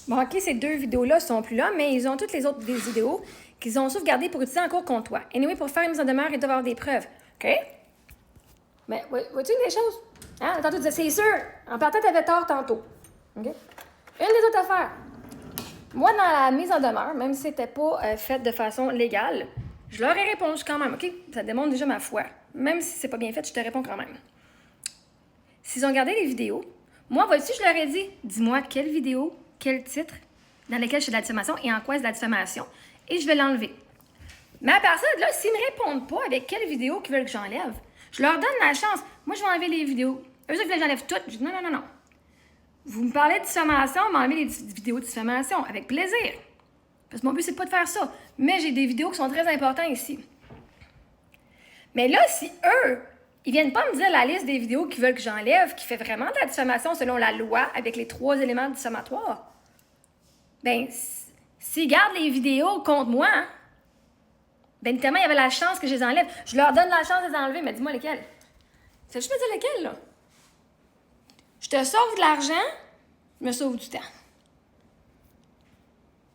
Bon, OK, ces 2 vidéos-là sont plus là, mais ils ont toutes les autres des vidéos qu'ils ont sauvegardées pour utiliser en cours contre toi. Anyway, pour faire une mise en demeure, ils doivent avoir des preuves. OK? Mais vois-tu des choses? Hein? Tantôt, tu disais, c'est sûr. En partant, tu avais tort tantôt. OK? Une des autres affaires. Moi, dans la mise en demeure, même si c'était pas fait de façon légale, je leur ai répondu quand même, OK? Ça démontre déjà ma foi. Même si c'est pas bien fait, je te réponds quand même. S'ils ont regardé les vidéos, moi, vois-tu, je leur ai dit, dis-moi quelle vidéo, quel titre dans lequel je fais de la diffamation et en quoi c'est de la diffamation, et je vais l'enlever. Mais à part ça, là, s'ils ne me répondent pas avec quelle vidéo qu'ils veulent que j'enlève, je leur donne la chance. Moi, je vais enlever les vidéos. Eux autres, ils veulent que j'enlève toutes. Je dis non. Vous me parlez de diffamation, m'enlevez les vidéos de diffamation, avec plaisir. Parce que mon but, c'est pas de faire ça. Mais j'ai des vidéos qui sont très importantes ici. Mais là, si eux, ils viennent pas me dire la liste des vidéos qu'ils veulent que j'enlève, qui fait vraiment de la diffamation selon la loi, avec les 3 éléments diffamatoires, ben, s'ils gardent les vidéos contre moi, ben, tellement il y avait la chance que je les enlève. Je leur donne la chance de les enlever, mais dis-moi lesquelles. C'est juste me dire lesquelles, là. Je te sauve de l'argent, je me sauve du temps.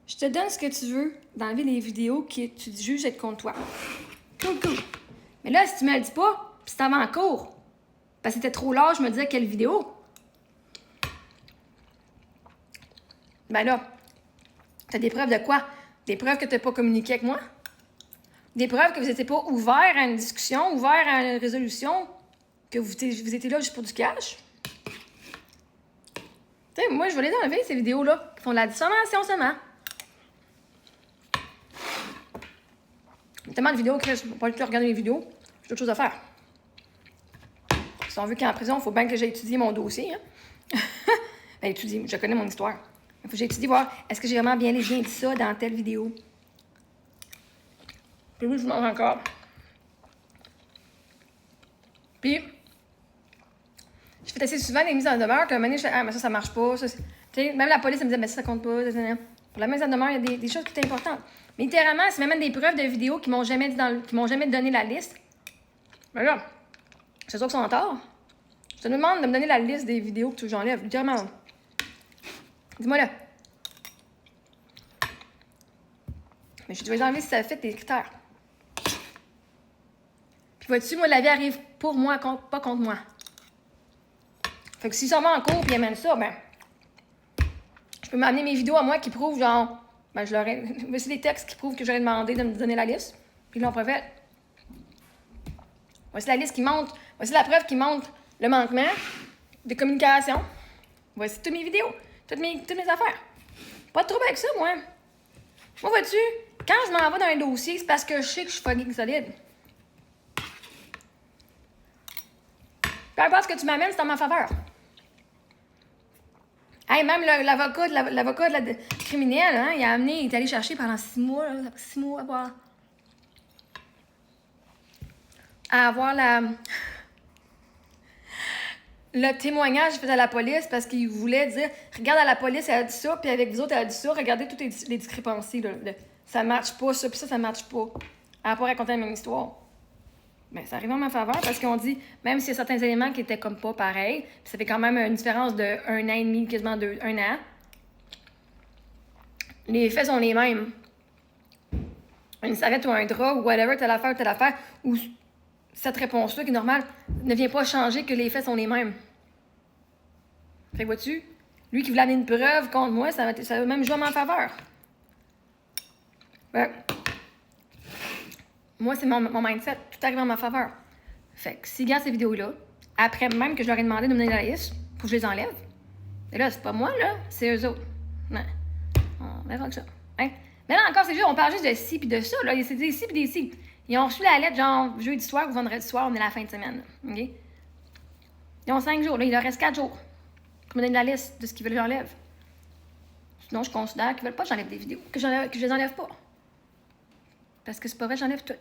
Je te donne ce que tu veux d'enlever les vidéos que tu juges être contre toi. Cool. Mais là, si tu me le dis pas, puis c'est avant en cours, parce que c'était trop large, je me disais quelle vidéo. Ben là, t'as des preuves de quoi? Des preuves que t'as pas communiqué avec moi? Des preuves que vous n'étiez pas ouvert à une discussion, ouvert à une résolution, que vous étiez là juste pour du cash? Tu sais, moi, je vais les enlever, ces vidéos-là, qui font de la diffamation seulement. Il y a tellement de vidéos que je ne vais pas du tout regarder les vidéos. J'ai d'autres choses à faire. Si on veut qu'en prison, il faut bien que j'ai étudié mon dossier. Hein? Ben, étudier, je connais mon histoire. Il faut que j'ai étudié, voir est-ce que j'ai vraiment bien dit ça dans telle vidéo. Puis oui, je vous mange encore. Puis, je fais assez souvent des mises en demeure qu'à un moment donné, je fais, ah, mais ça marche pas. Ça, tu sais, même la police, elle me disait, mais ça compte pas. Pour la mise en demeure, il y a des choses qui sont importantes. Mais littéralement, c'est même des preuves de vidéos qui m'ont jamais donné la liste. Mais là, c'est sûr qu'ils sont en tort. Je te demande de me donner la liste des vidéos que tu veux que j'enlève. Littéralement. Dis-moi là. Mais je dois les enlever si ça fait tes critères. Puis vois-tu, moi, la vie arrive pour moi, pas contre moi. Fait que si ça va en cours puis ils amènent ça, ben, je peux m'amener mes vidéos à moi qui prouvent, genre, ben, je leur ai. Voici les textes qui prouvent que j'aurais demandé de me donner la liste. Puis là, on pourrait faire. Voici la liste qui montre. Voici la preuve qui montre le manquement de communication. Voici toutes mes vidéos, toutes mes affaires. Pas de trouble avec ça, moi. Moi, vois-tu, quand je m'en vais dans un dossier, c'est parce que je sais que je suis fucking solide. Peu importe ce que tu m'amènes, c'est en ma faveur. Hey, même l'avocat de la criminelle, hein, il est allé chercher pendant 6 mois, là, 6 mois à avoir le témoignage fait à la police parce qu'il voulait dire, regarde à la police, elle a dit ça, puis avec vous autres, elle a dit ça, regardez toutes les discrépancies, là, ça marche pas, ça, puis ça marche pas. Elle n'a pas raconté la même histoire. Ben, ça arrive en ma faveur parce qu'on dit, même s'il y a certains éléments qui étaient comme pas pareils, puis ça fait quand même une différence de 1 an et demi, quasiment 1 an, les faits sont les mêmes. Une serviette ou un drap ou whatever, telle affaire, ou cette réponse-là qui est normale ne vient pas changer que les faits sont les mêmes. Fait que vois-tu, lui qui voulait amener une preuve contre moi, ça va même jouer en ma faveur. Ben, moi, c'est mon mindset. Tout arrive en ma faveur. Fait que s'ils gardent ces vidéos-là, après même que je leur ai demandé de me donner la liste pour que je les enlève, et là, c'est pas moi, là, c'est eux autres. Non. On verra que ça. Hein? Mais là, encore, c'est juste, on parle juste de ci puis de ça, là. C'est des ci puis des ci. Ils ont reçu la lettre, genre, jeudi soir ou vendredi soir, on est à la fin de semaine. OK? Ils ont 5 jours, là. Il leur reste 4 jours pour me donner la liste de ce qu'ils veulent que j'enlève. Sinon, je considère qu'ils veulent pas que j'enlève des vidéos, que je les enlève pas. Parce que c'est pas vrai, j'enlève tout.